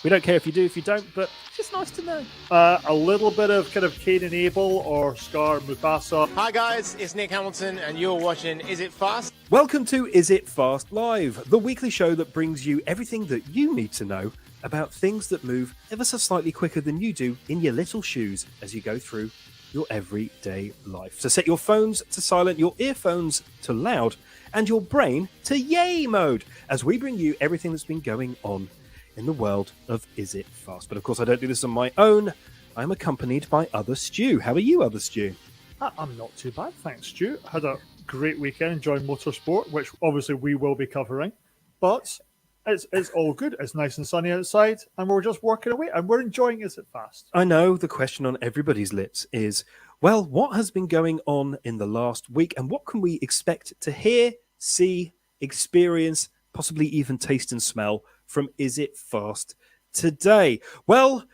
We don't care if you do, if you don't, but it's just nice to know. A little bit of kind of Cain and Abel or Scar Mufasa. Hi guys, it's Nick Hamilton and you're watching Is It Fast? Welcome to Is It Fast Live, the weekly show that brings you everything that you need to know about things that move ever so slightly quicker than you do in your little shoes as you go through your everyday life. So set your phones to silent, your earphones to loud, and your brain to yay mode as we bring you everything that's been going on in the world of Is It Fast. But of course, I don't do this on my own. I'm accompanied by Other Stew. How are you, Other Stew? I'm not too bad, thanks, Stu. Had a great weekend enjoying motorsport, which obviously we will be covering. But it's all good. It's nice and sunny outside, and we're just working away, and we're enjoying Is It Fast. I know the question on everybody's lips is, well, what has been going on in the last week, and what can we expect to hear, see, experience, possibly even taste and smell from Is It Fast today? Well,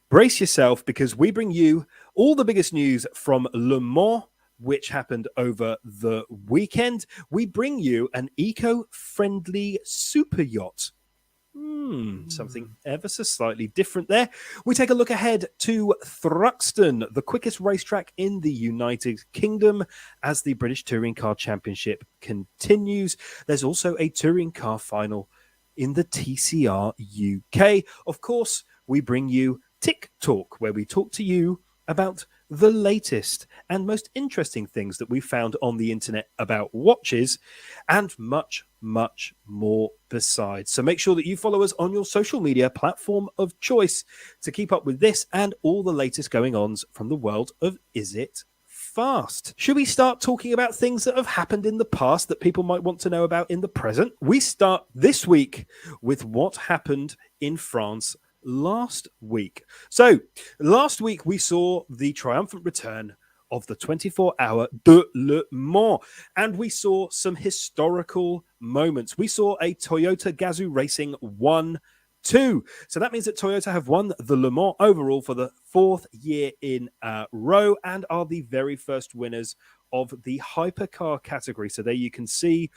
brace yourself, because we bring you all the biggest news from Le Mans, which happened over the weekend. We bring you an eco-friendly super yacht. Something ever so slightly different there. We take a look ahead to Thruxton, the quickest racetrack in the United Kingdom, as the British Touring Car Championship continues. There's also a touring car final in the TCR UK. Of course, we bring you Tick Talk, where we talk to you about the latest and most interesting things that we found on the internet about watches, and much, much more besides. So make sure that you follow us on your social media platform of choice to keep up with this and all the latest going-ons from the world of Is It Fast. Should we start talking about things that have happened in the past that people might want to know about in the present? We start this week with what happened in France last week. So last week we saw the triumphant return of the 24-hour de Le Mans, and we saw some historical moments. We saw a Toyota Gazoo Racing 1-2. So that means that Toyota have won the Le Mans overall for the fourth year in a row and are the very first winners of the hypercar category. So there you can see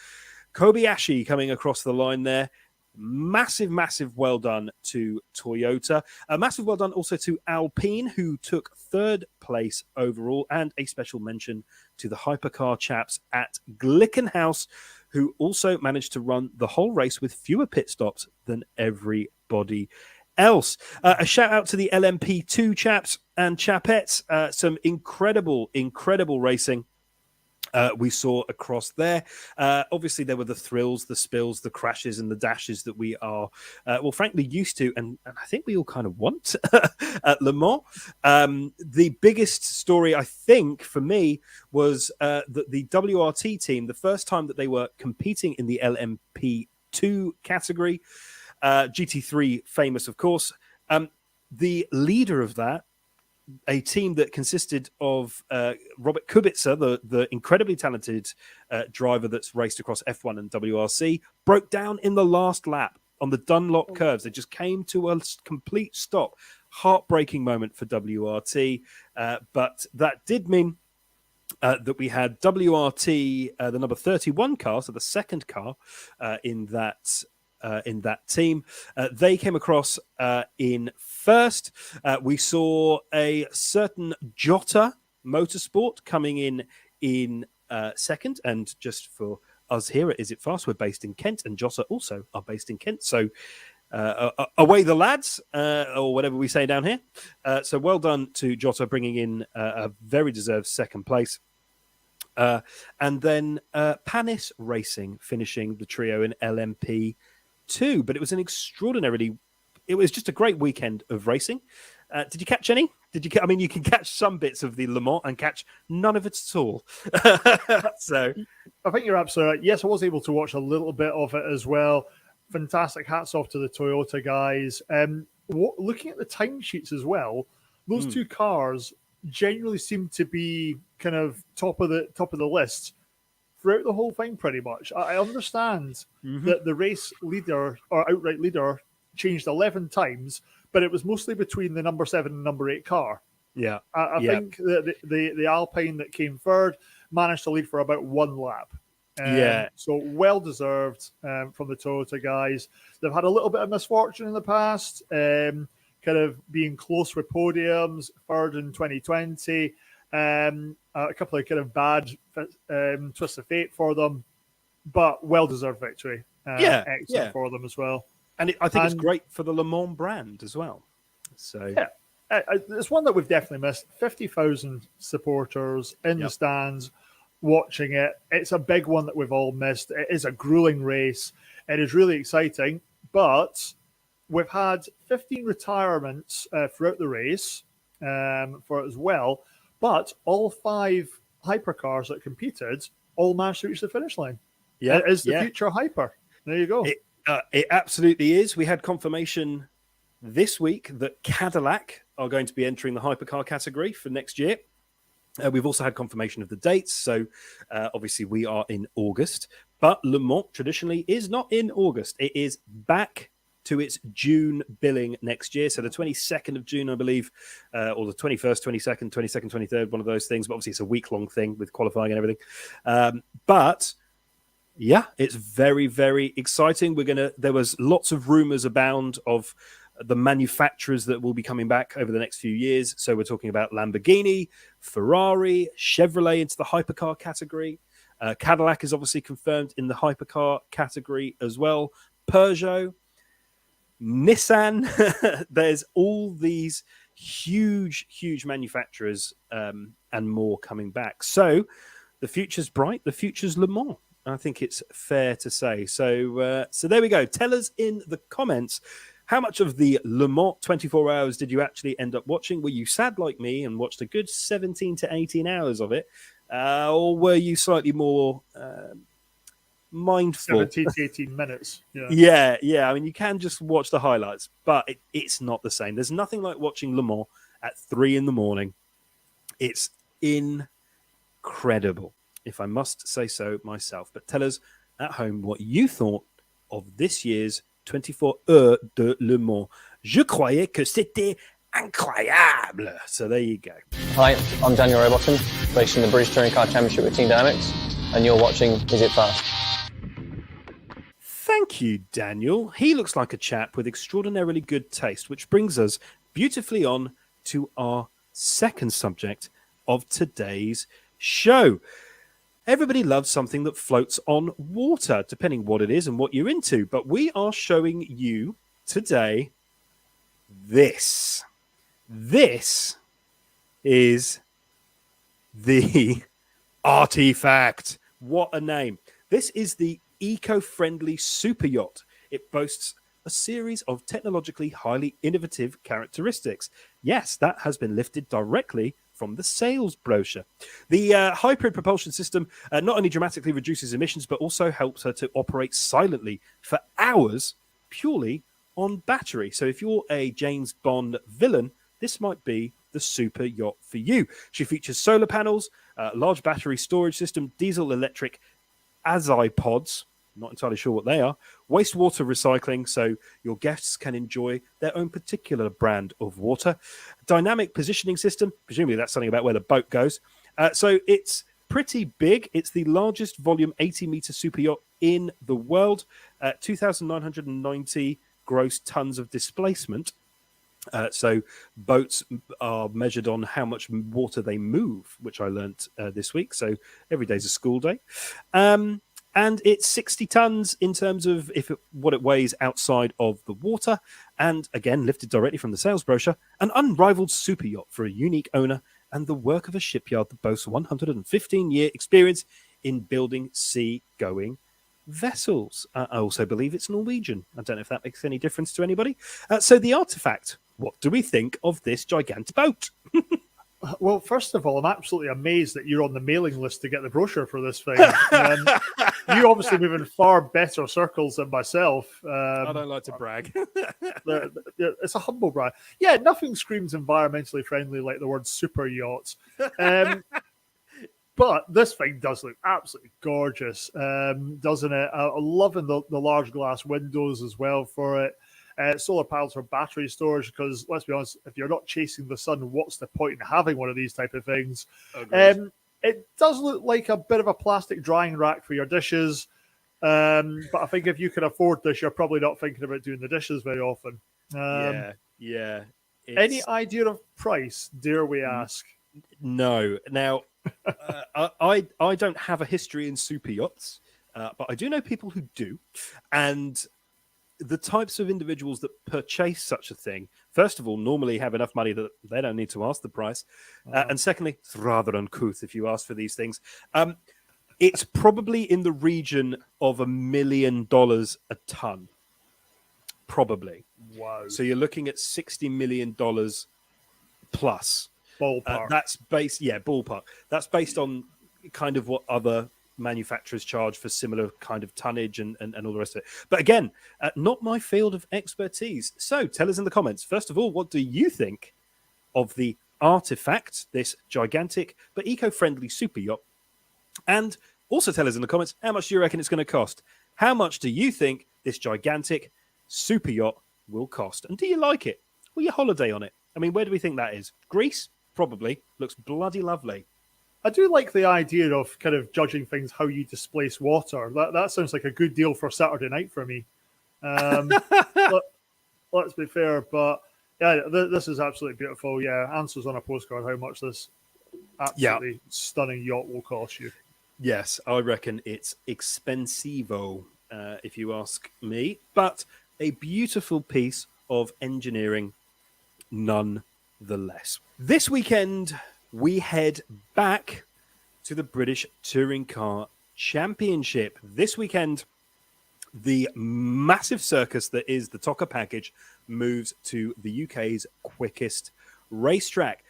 Kobayashi coming across the line there. Massive well done to Toyota. A massive well done also to Alpine, who took third place overall, and a special mention to the hypercar chaps at Glickenhaus, who also managed to run the whole race with fewer pit stops than everybody else. A shout out to the LMP2 chaps and chapettes. Some incredible racing we saw across there. Obviously, there were the thrills, the spills, the crashes, and the dashes that we are, frankly, used to, and I think we all kind of want at Le Mans. The biggest story, I think, for me, was that the WRT team, the first time that they were competing in the LMP2 category, GT3 famous, of course, the leader of that, a team that consisted of Robert Kubica, the incredibly talented driver that's raced across F1 and WRC, broke down in the last lap on the Dunlop curves. They just came to a complete stop. Heartbreaking moment for WRT, but that did mean that we had WRT, the number 31 car, so the second car in that team. They came across in first. We saw a certain Jota Motorsport coming in second. And just for us here at Is It Fast, we're based in Kent, and Jota also are based in Kent. So away the lads, or whatever we say down here. So well done to Jota, bringing in a very deserved second place. And then Panis Racing finishing the trio in LMP2. But it was it was just a great weekend of racing. Did you catch any? You can catch some bits of the Le Mans and catch none of it at all. So I think you're absolutely right. Yes, I was able to watch a little bit of it as well. Fantastic. Hats off to the Toyota guys. Looking at the timesheets as well, those two cars generally seem to be kind of top of the list throughout the whole thing, pretty much. I understand that the race leader or outright leader changed 11 times, but it was mostly between the number 7 and number 8 car. Yeah, I think that the Alpine that came third managed to lead for about one lap. Yeah. So well deserved from the Toyota guys. They've had a little bit of misfortune in the past, kind of being close with podiums, third in 2020, a couple of kind of bad twists of fate for them, but well deserved victory. Excellent for them as well. And I think it's great for the Le Mans brand as well. So yeah, it's one that we've definitely missed. 50,000 supporters in the stands watching it. It's a big one that we've all missed. It is a grueling race. It is really exciting, but we've had 15 retirements throughout the race for it as well. But all 5 hypercars that competed all managed to reach the finish line. Yeah, it is the future hyper. There you go. It absolutely is. We had confirmation this week that Cadillac are going to be entering the hypercar category for next year. We've also had confirmation of the dates. So obviously we are in August, but Le Mans traditionally is not in August. It is back to its June billing next year. So the 22nd of June, I believe, or the 21st, 22nd, 23rd, one of those things. But obviously it's a week-long thing with qualifying and everything. But yeah, it's very, very exciting. There was lots of rumors abound of the manufacturers that will be coming back over the next few years. So we're talking about Lamborghini, Ferrari, Chevrolet into the hypercar category. Cadillac is obviously confirmed in the hypercar category as well. Peugeot, Nissan. There's all these huge, huge manufacturers and more coming back. So the future's bright. The future's Le Mans. I think it's fair to say. So there we go. Tell us in the comments, how much of the Le Mans 24 hours did you actually end up watching? Were you sad like me and watched a good 17 to 18 hours of it? Or were you slightly more mindful? 17 to 18 minutes. Yeah. I mean, you can just watch the highlights, but it's not the same. There's nothing like watching Le Mans at 3 a.m. It's incredible, if I must say so myself. But tell us at home what you thought of this year's 24 Heures de Le Mans. Je croyais que c'était incroyable. So there you go. Hi, I'm Daniel Rowbottom, racing the British Touring Car Championship with Team Dynamics, and you're watching Is It Fast? Thank you, Daniel. He looks like a chap with extraordinarily good taste, which brings us beautifully on to our second subject of today's show. Everybody loves something that floats on water, depending what it is and what you're into. But we are showing you today this. This is the Artifact. What a name. This is the eco-friendly super yacht. It boasts a series of technologically highly innovative characteristics. Yes, that has been lifted directly from the sales brochure. The hybrid propulsion system not only dramatically reduces emissions, but also helps her to operate silently for hours purely on battery. So if you're a James Bond villain, this might be the super yacht for you. She features solar panels, large battery storage system, diesel electric pods, not entirely sure what they are, wastewater recycling, so your guests can enjoy their own particular brand of water, dynamic positioning system, presumably that's something about where the boat goes. So it's pretty big. It's the largest volume 80-meter super yacht in the world, 2,990 gross tons of displacement. So boats are measured on how much water they move, which I learnt this week. So every day's a school day. And it's 60 tons in terms of what it weighs outside of the water. And again, lifted directly from the sales brochure, an unrivaled super yacht for a unique owner and the work of a shipyard that boasts 115-year experience in building sea-going vessels. I also believe it's Norwegian. I don't know if that makes any difference to anybody. So the Artifact, what do we think of this gigantic boat? Well, first of all, I'm absolutely amazed that you're on the mailing list to get the brochure for this thing. You obviously move in far better circles than myself. I don't like to brag. It's a humble brag. Yeah, nothing screams environmentally friendly like the word super yacht. But this thing does look absolutely gorgeous, doesn't it? I'm loving the large glass windows as well for it. Solar panels for battery storage, because let's be honest, if you're not chasing the sun, what's the point in having one of these type of things? It does look like a bit of a plastic drying rack for your dishes. But I think if you can afford this, you're probably not thinking about doing the dishes very often. Yeah. Any idea of price, dare we ask? No. Now, I don't have a history in super yachts, but I do know people who do. And the types of individuals that purchase such a thing, first of all, normally have enough money that they don't need to ask the price. And secondly, it's rather uncouth if you ask for these things. It's probably in the region of $1 million a ton. Probably. Wow. So you're looking at $60 million plus. Ballpark. Ballpark. That's based on kind of what other manufacturers charge for similar kind of tonnage and all the rest of it. But again, not my field of expertise. So tell us in the comments, first of all, what do you think of the Artifact, this gigantic but eco-friendly super yacht? And also tell us in the comments, how much do you reckon it's going to cost? How much do you think this gigantic super yacht will cost? And do you like it? Will you holiday on it? I mean, where do we think that is? Greece? Probably. Looks bloody lovely. I do like the idea of kind of judging things how you displace water. That sounds like a good deal for Saturday night for me. Let's be fair, but yeah, this is absolutely beautiful. Yeah, answers on a postcard how much this absolutely stunning yacht will cost you. Yes, I reckon it's expensivo, if you ask me, but a beautiful piece of engineering nonetheless. This weekend, we head back to the British Touring Car Championship. This weekend, the massive circus that is the TOCA package moves to the UK's quickest racetrack.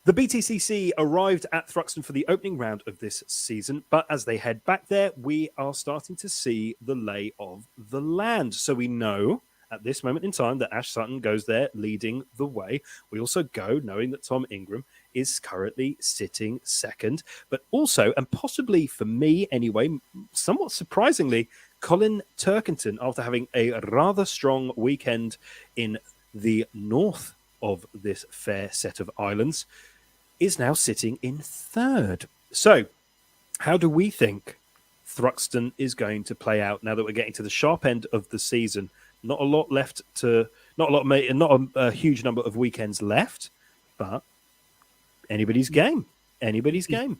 The BTCC arrived at Thruxton for the opening round of this season, but as they head back there, we are starting to see the lay of the land. So we know at this moment in time that Ash Sutton goes there leading the way. We also go knowing that Tom Ingram is currently sitting second, but also, and possibly for me anyway, somewhat surprisingly, Colin Turkington, after having a rather strong weekend in the north of this fair set of islands, is now sitting in third. So, how do we think Thruxton is going to play out now that we're getting to the sharp end of the season? Not a lot left to, not a huge number of weekends left, but anybody's game. Anybody's game.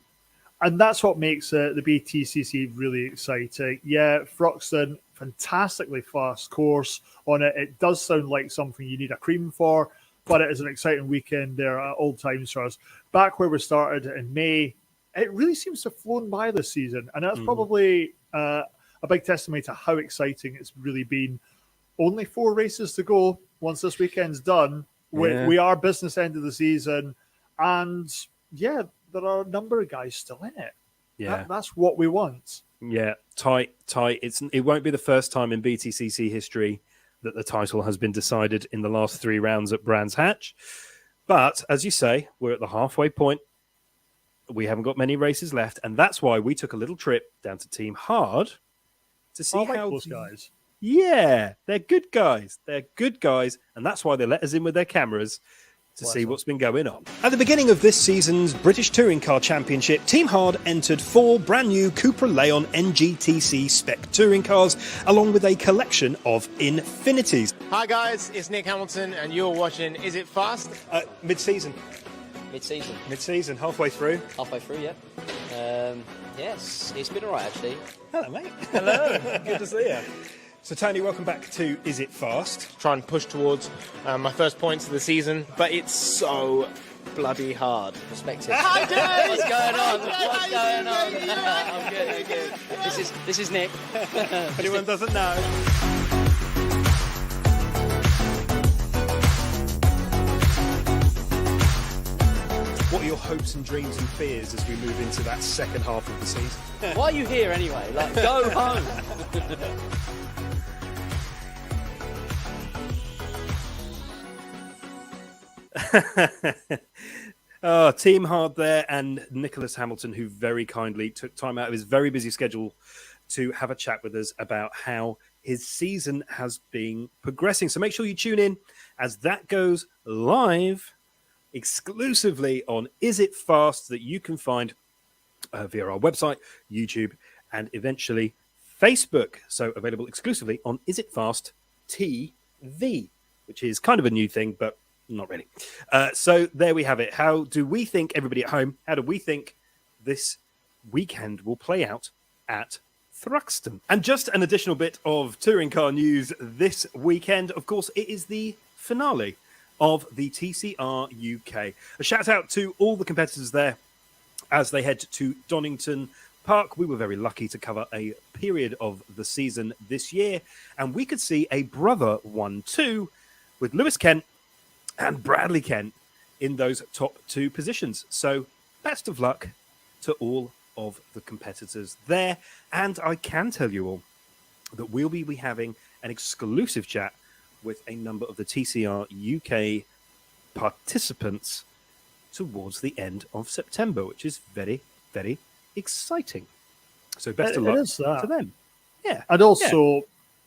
And that's what makes the BTCC really exciting. Yeah, Thruxton, fantastically fast course on it. It does sound like something you need a cream for, but it is an exciting weekend there at Old Times for us. Back where we started in May, it really seems to have flown by this season. And that's probably a big testimony to how exciting it's really been. Only 4 races to go once this weekend's done. We are business end of the season. And yeah, there are a number of guys still in it. Yeah. That's what we want. Yeah, tight. It won't be the first time in BTCC history that the title has been decided in the last 3 rounds at Brands Hatch. But as you say, we're at the halfway point. We haven't got many races left, and that's why we took a little trip down to Team Hard to see how those guys. Yeah, they're good guys. They're good guys, and that's why they let us in with their cameras to see what's been going on. At the beginning of this season's British Touring Car Championship, Team Hard entered 4 brand new Cupra Leon NGTC spec touring cars, along with a collection of Infinities. Hi guys, it's Nick Hamilton and you're watching Is It Fast? Mid-season, halfway through. Halfway through, yeah. Yes, it's been all right, actually. Hello, mate. Hello. Good to see you. So, Tony, welcome back to Is It Fast? Try and push towards my first points of the season, but it's so bloody hard. Perspective. Hi, Dave! What's going on? What's going on? I'm good. This is Nick. If anyone doesn't know. What are your hopes and dreams and fears as we move into that second half of the season? Why are you here anyway? Like, go home. Team Hard there, and Nicholas Hamilton, who very kindly took time out of his very busy schedule to have a chat with us about how his season has been progressing. So make sure you tune in as that goes live exclusively on Is It Fast, that you can find via our website, YouTube, and eventually Facebook. So available exclusively on Is It Fast TV, which is kind of a new thing, but not really. So there we have it. How do we think, everybody at home, how do we think this weekend will play out at Thruxton? And just an additional bit of touring car news this weekend. Of course, it is the finale of the TCR UK. A shout out to all the competitors there as they head to Donington Park. We were very lucky to cover a period of the season this year, and we could see a brother 1-2 with Lewis Kent and Bradley Kent in those top 2 positions. So best of luck to all of the competitors there. And I can tell you all that we'll be having an exclusive chat with a number of the TCR UK participants towards the end of September, which is very, very exciting. So best of luck to them. Yeah. And also,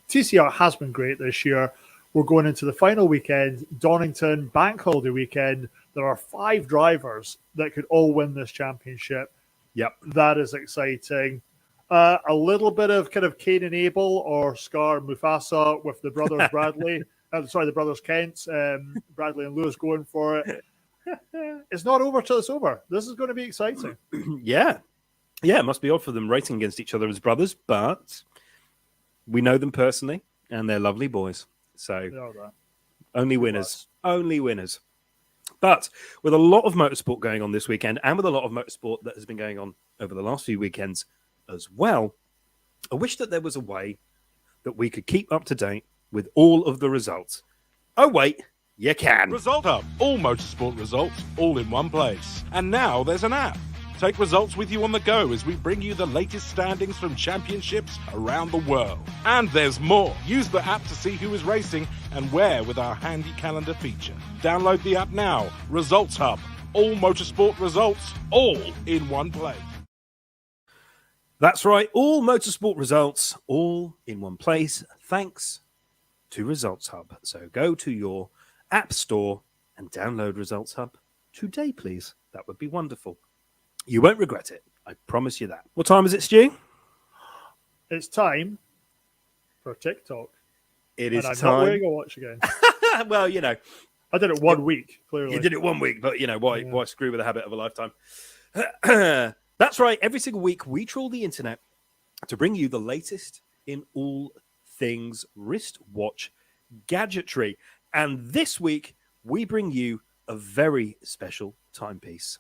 TCR has been great this year. We're going into the final weekend, Donington, Bank Holiday weekend. There are 5 drivers that could all win this championship. Yep. That is exciting. A little bit of kind of Cain and Abel or Scar and Mufasa with the brothers Bradley. The brothers Kent, Bradley and Lewis going for it. It's not over till it's over. This is going to be exciting. Yeah. Yeah, it must be odd for them racing against each other as brothers, but we know them personally, and they're lovely boys. So only winners. Only winners. But with a lot of motorsport going on this weekend, and with a lot of motorsport that has been going on over the last few weekends as well, I wish that there was a way that we could keep up to date with all of the results. Oh, wait, you can. Result Hub. All motorsport results, all in one place. And now there's an app. Take results with you on the go as we bring you the latest standings from championships around the world. And there's more. Use the app to see who is racing and where with our handy calendar feature. Download the app now. Results Hub. All motorsport results, all in one place. That's right. All motorsport results, all in one place, thanks to Results Hub. So go to your app store and download Results Hub today, please. That would be wonderful. You won't regret it. I promise you that. What time is it, Stu? It's time for TikTok. It is I'm time. not wearing a watch again. Well, you know. I did it 1 week, clearly. You did it 1 week, but, you know, why screw with the habit of a lifetime? That's right. Every single week, we trawl the internet to bring you the latest in all things wristwatch gadgetry. And this week, we bring you a very special timepiece.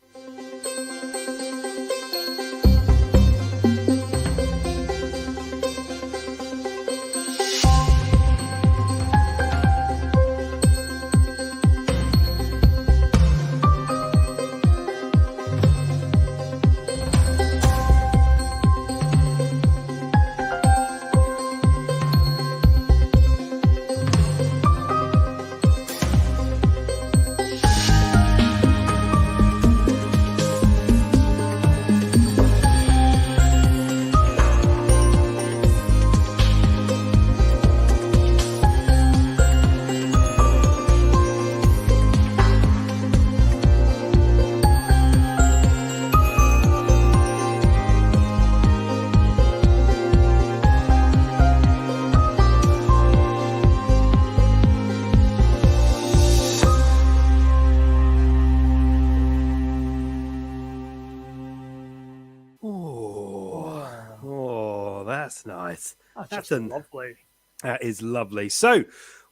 That's nice. That's lovely. That is lovely. So,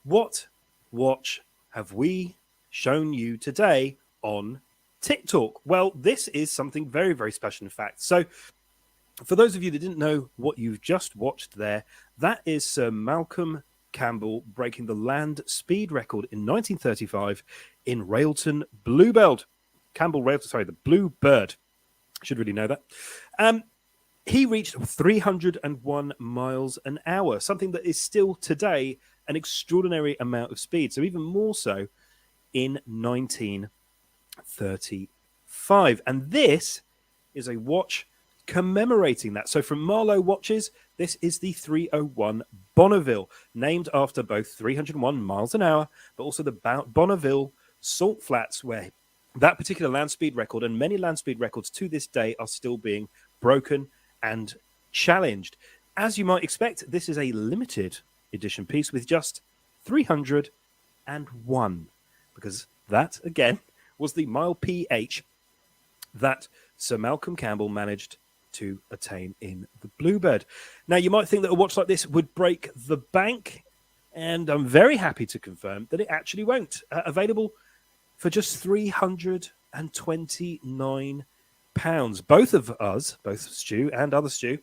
what watch have we shown you today on TikTok? Well, this is something very, very special, in fact. So, for those of you that didn't know what you've just watched there, that is Sir Malcolm Campbell breaking the land speed record in 1935 in Railton Bluebird. The Bluebird. Should really know that. He reached 301 miles an hour, something that is still today an extraordinary amount of speed. So even more so in 1935. And this is a watch commemorating that. So from Marlowe Watches, this is the 301 Bonneville, named after both 301 miles an hour, but also the Bonneville salt flats where that particular land speed record, and many land speed records to this day, are still being broken and challenged. As you might expect, this is a limited edition piece with just 301, because that, again, was the mile PH that Sir Malcolm Campbell managed to attain in the Bluebird. Now, you might think that a watch like this would break the bank, and I'm very happy to confirm that it actually won't. Available for just £329. Both of us, both Stu and other Stu,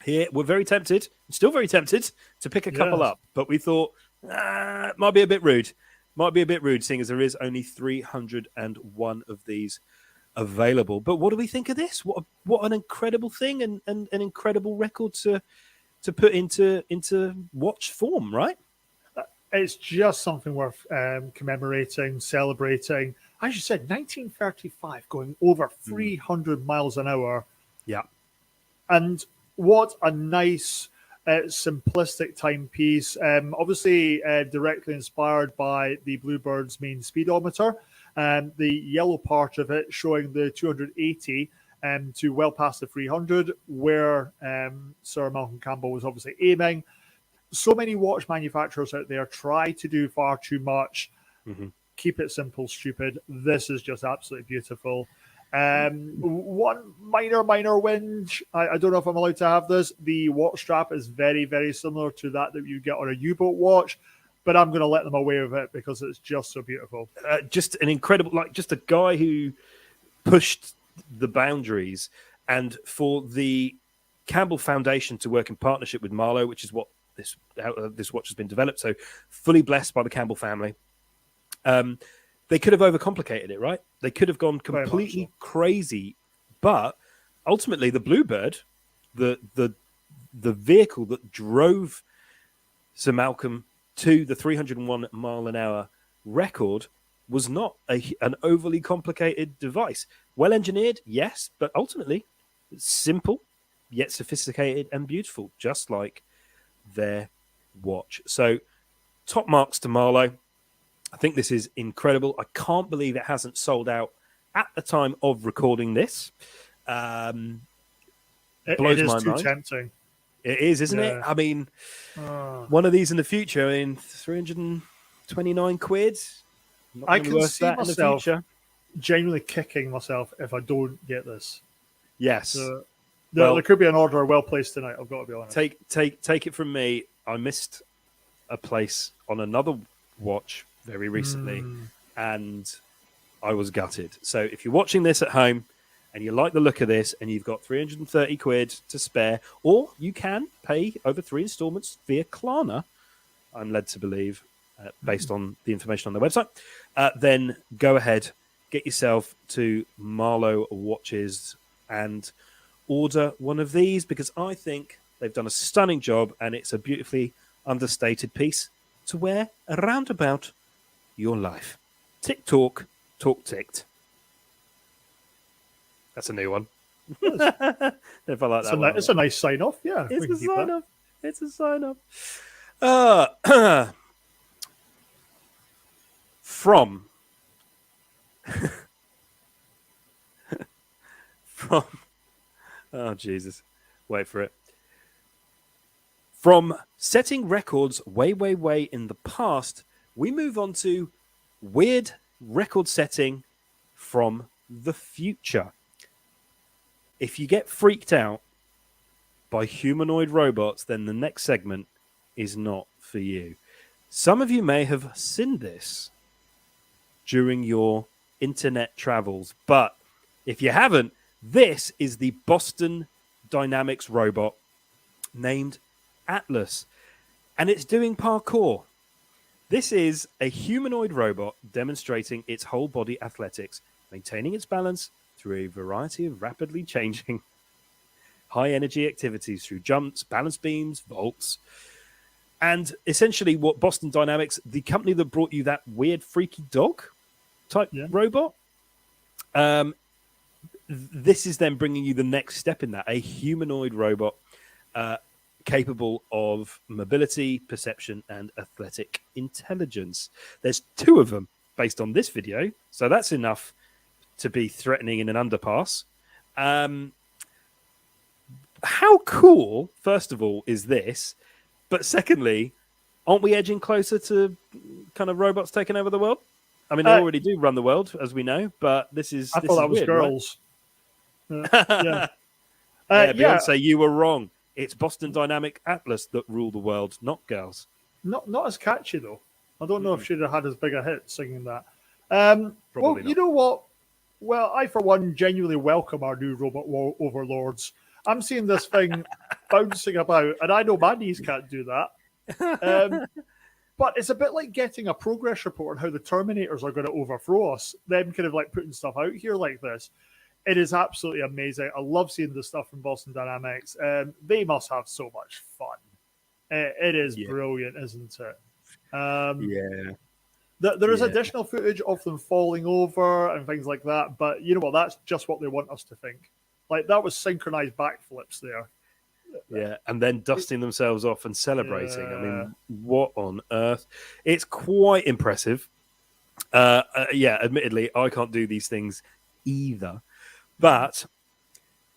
here, we're very tempted, still very tempted, to pick a couple up. But we thought, it might be a bit rude. Might be a bit rude, seeing as there is only 301 of these available. But what do we think of this? What an incredible thing, and an incredible record to put into watch form, right? It's just something worth commemorating, celebrating. As you said, 1935, going over 300 miles an hour. Yeah. And what a nice, simplistic timepiece. Obviously, directly inspired by the Bluebird's main speedometer. The yellow part of it showing the 280 to well past the 300, where Sir Malcolm Campbell was obviously aiming. So many watch manufacturers out there try to do far too much. Keep it simple, stupid. This is just absolutely beautiful. One minor whinge. I don't know if I'm allowed to have this. The watch strap is very, very similar to that you get on a U-boat watch, but I'm going to let them away with it because it's just so beautiful. Just an incredible, just a guy who pushed the boundaries, and for the Campbell Foundation to work in partnership with Marlowe, which is what this watch has been developed. So fully blessed by the Campbell family. They could have overcomplicated it, right? They could have gone completely crazy, but ultimately the Bluebird, the vehicle that drove Sir Malcolm to the 301 mile an hour record, was not an overly complicated device. Well engineered, yes, but ultimately simple yet sophisticated and beautiful, just like their watch. So top marks to Marlowe. I think this is incredible. I can't believe it hasn't sold out at the time of recording this. Blows it is my too mind. tempting. It is, isn't it? I mean, one of these in the future, 329 quid. Not I gonna be can worth see that myself in the future. genuinely kicking myself if I don't get this. Yes. There could be an order well placed tonight, I've got to be honest. Take it from me. I missed a place on another watch very recently, and I was gutted. So if you're watching this at home and you like the look of this and you've got 330 quid to spare, or you can pay over 3 installments via Klarna, I'm led to believe, based on the information on their website, then go ahead, get yourself to Marlowe Watches and order one of these, because I think they've done a stunning job and it's a beautifully understated piece to wear around about your life. Tick talk, talk ticked. That's a new one. If I like that one. It's a nice sign off. Yeah, It's a sign off. It's a sign off. From oh Jesus, wait for it. From setting records way in the past, we move on to weird record setting from the future. If you get freaked out by humanoid robots, then the next segment is not for you. Some of you may have seen this during your internet travels, but if you haven't, this is the Boston Dynamics robot named Atlas, and it's doing parkour. This is a humanoid robot demonstrating its whole body athletics, maintaining its balance through a variety of rapidly changing high energy activities through jumps, balance beams, vaults. And essentially what Boston Dynamics, the company that brought you that weird freaky dog type robot, this is then bringing you the next step in that, a humanoid robot capable of mobility, perception, and athletic intelligence. There's 2 of them based on this video, so that's enough to be threatening in an underpass. How cool, first of all, is this? But secondly, aren't we edging closer to kind of robots taking over the world? I mean, they already do run the world, as we know, but this is. I thought that was weird, girls. Right? Yeah. Beyonce, you were wrong. It's Boston Dynamic Atlas that rule the world, not girls. Not as catchy though. I don't know if she'd have had as big a hit singing that. Well, not. you know what? Well, I for one genuinely welcome our new robot overlords. I'm seeing this thing bouncing about, and I know my knees can't do that. But it's a bit like getting a progress report on how the Terminators are going to overthrow us. Them kind of like putting stuff out here like this. It is absolutely amazing. I love seeing the stuff from Boston Dynamics. They must have so much fun. It is brilliant, isn't it? There is additional footage of them falling over and things like that, but you know what? That's just what they want us to think. Like, that was synchronized backflips there. Yeah, and then dusting themselves off and celebrating. I mean, what on earth? It's quite impressive. Admittedly, I can't do these things either. But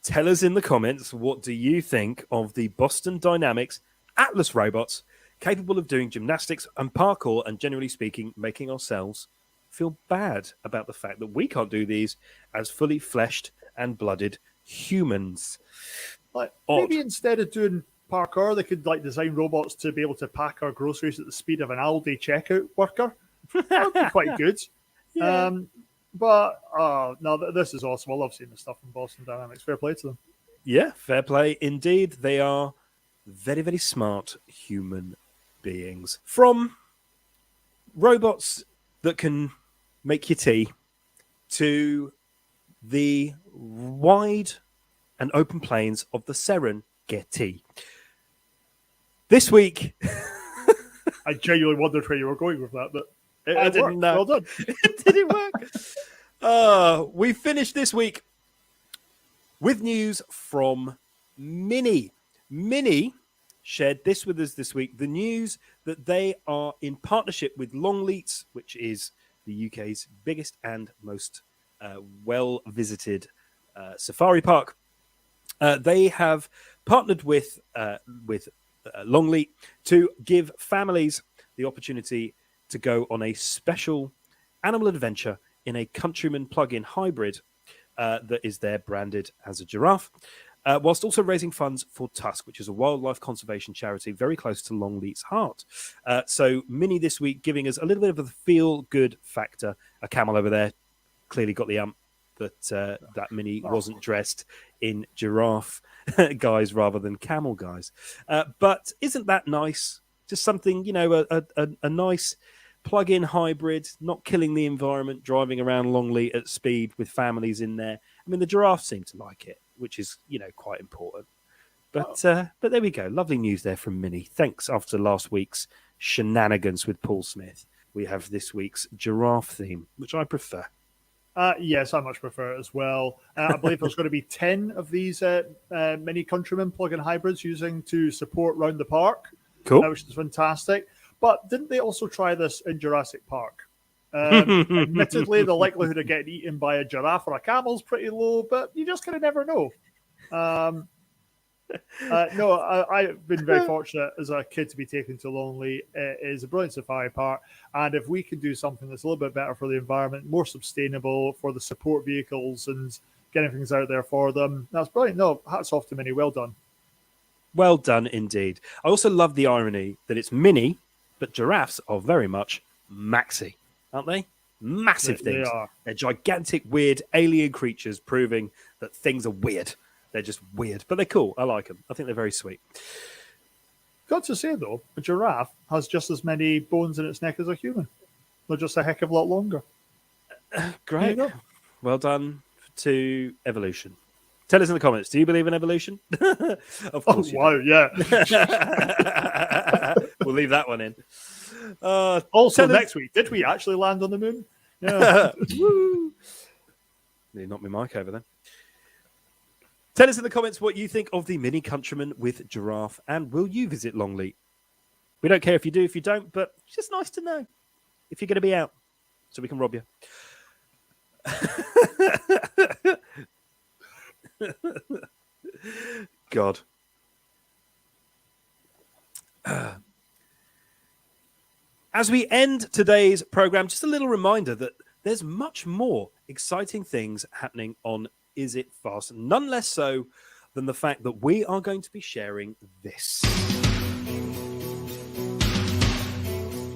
tell us in the comments, what do you think of the Boston Dynamics Atlas robots capable of doing gymnastics and parkour and, generally speaking, making ourselves feel bad about the fact that we can't do these as fully fleshed and blooded humans? Like, maybe instead of doing parkour, they could like design robots to be able to pack our groceries at the speed of an Aldi checkout worker. That would be quite good. Yeah. This is awesome. I love seeing the stuff from Boston Dynamics. Fair play to them. Yeah, fair play indeed. They are very, very smart human beings. From robots that can make your tea to the wide and open plains of the Serengeti. This week... I genuinely wondered where you were going with that, but I didn't know. Well done. Did it work? We finished this week with news from Mini. Mini shared this with us this week, the news that they are in partnership with Longleat, which is the UK's biggest and most well-visited safari park. They have partnered with Longleat to give families the opportunity to go on a special animal adventure in a Countryman plug-in hybrid that is there branded as a giraffe, whilst also raising funds for Tusk, which is a wildlife conservation charity very close to Longleat's heart. So Mini this week giving us a little bit of a feel-good factor. A camel over there clearly got the that Mini wasn't dressed in giraffe guise rather than camel guise. But isn't that nice? Just something, a nice plug-in hybrid, not killing the environment, driving around Longleat at speed with families in there. I mean, the giraffes seem to like it, which is, quite important. But there we go. Lovely news there from Mini. Thanks. After last week's shenanigans with Paul Smith, we have this week's giraffe theme, which I prefer. Yes, I much prefer it as well. I believe there's going to be 10 of these Mini Countryman plug-in hybrids using to support round the park. Cool. Which is fantastic. But didn't they also try this in Jurassic Park? Admittedly, the likelihood of getting eaten by a giraffe or a camel is pretty low, but you just kind of never know. I've been very fortunate as a kid to be taken to Longleat. It is a brilliant safari park, and if we can do something that's a little bit better for the environment, more sustainable for the support vehicles and getting things out there for them, that's brilliant. No, hats off to Mini. Well done. Well done indeed. I also love the irony that it's Mini, but giraffes are very much maxi, aren't they? Massive things. They are. They're gigantic, weird alien creatures proving that things are weird. They're just weird, but they're cool. I like them. I think they're very sweet. Got to say, though, a giraffe has just as many bones in its neck as a human. They're just a heck of a lot longer. Great. Well done to evolution. Tell us in the comments, do you believe in evolution? Of course. Oh, wow, yeah. We'll leave that one in. Also, next week, did we actually land on the moon? Yeah. Woo. Nearly knocked my mic over then. Tell us in the comments what you think of the Mini Countryman with giraffe, and will you visit Longleat? We don't care if you do, if you don't, but it's just nice to know if you're going to be out so we can rob you. God. As we end today's program, just a little reminder that there's much more exciting things happening on Is It Fast? None less so than the fact that we are going to be sharing this.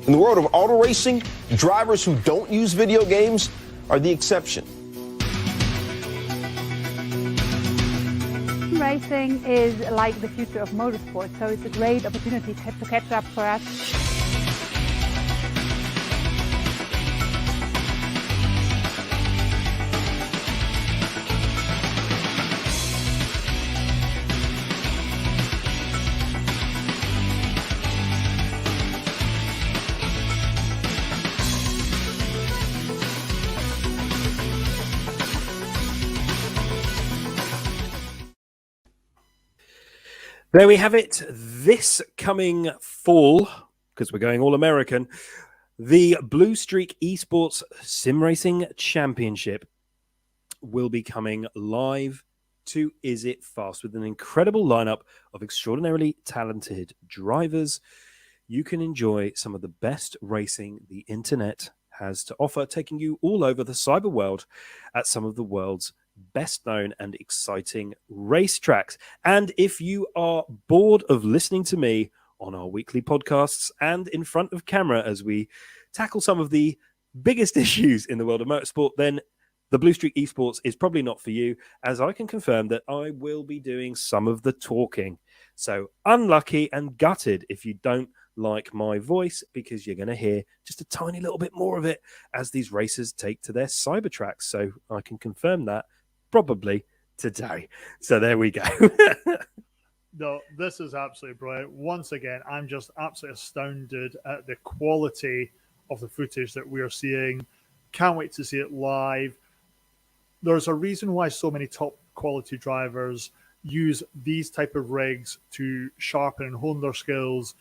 In the world of auto racing, drivers who don't use video games are the exception. Racing is like the future of motorsport, so it's a great opportunity to catch up for us. There we have it. This coming fall, because we're going all American, the Blue Streak Esports Sim Racing Championship will be coming live to Is It Fast with an incredible lineup of extraordinarily talented drivers. You can enjoy some of the best racing the internet has to offer, taking you all over the cyber world at some of the world's best known and exciting racetracks. And if you are bored of listening to me on our weekly podcasts and in front of camera as we tackle some of the biggest issues in the world of motorsport, then the Blue Streak Esports is probably not for you, as I can confirm that I will be doing some of the talking. So unlucky and gutted if you don't like my voice, because you're going to hear just a tiny little bit more of it as these racers take to their cyber tracks. So I can confirm that probably today. So there we go. No, this is absolutely brilliant. Once again, I'm just absolutely astounded at the quality of the footage that we are seeing. Can't wait to see it live. There's a reason why so many top quality drivers use these type of rigs to sharpen and hone their skills.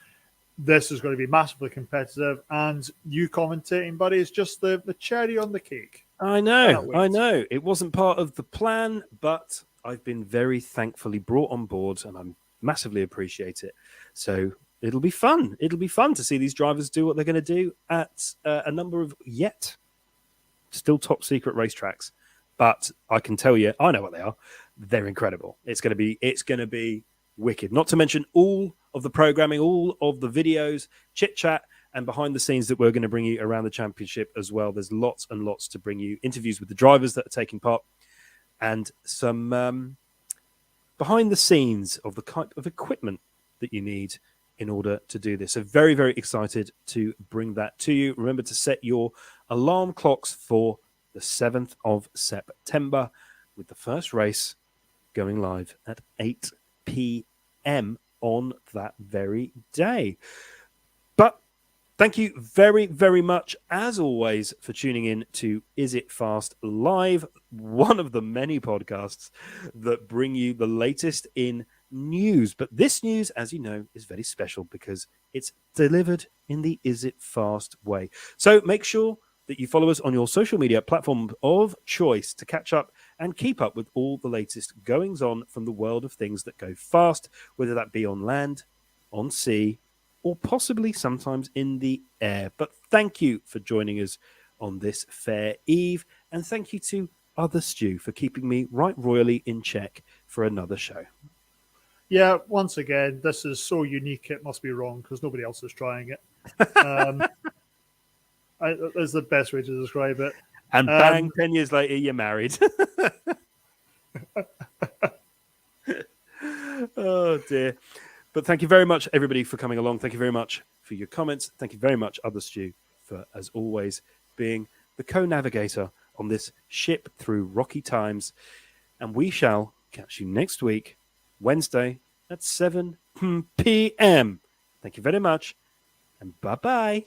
This is going to be massively competitive, and you commentating, buddy, is just the cherry on the cake. I know. It wasn't part of the plan, but I've been very thankfully brought on board, and I massively appreciate it. So it'll be fun. It'll be fun to see these drivers do what they're going to do at a number of yet still top secret racetracks. But I can tell you, I know what they are. They're incredible. It's going to be wicked. Not to mention all of the programming, all of the videos, chit chat, and behind the scenes that we're going to bring you around the championship as well. There's lots and lots to bring you. Interviews with the drivers that are taking part, and some behind the scenes of the type of equipment that you need in order to do this. So very, very excited to bring that to you. Remember to set your alarm clocks for the 7th of September, with the first race going live at 8 p.m. on that very day. But thank you very, very much, as always, for tuning in to Is It Fast Live, one of the many podcasts that bring you the latest in news. But this news, as you know, is very special because it's delivered in the Is It Fast way. So make sure that you follow us on your social media platform of choice to catch up and keep up with all the latest goings on from the world of things that go fast, whether that be on land, on sea, or possibly sometimes in the air. But thank you for joining us on this fair eve, and thank you to Other Stew for keeping me right royally in check for another show. Yeah, once again, this is so unique it must be wrong because nobody else is trying it. That's the best way to describe it. And bang, 10 years later, you're married. Oh, dear. But thank you very much, everybody, for coming along. Thank you very much for your comments. Thank you very much, Other Stew, for, as always, being the co-navigator on this ship through rocky times. And we shall catch you next week, Wednesday at 7 p.m. Thank you very much, and bye-bye.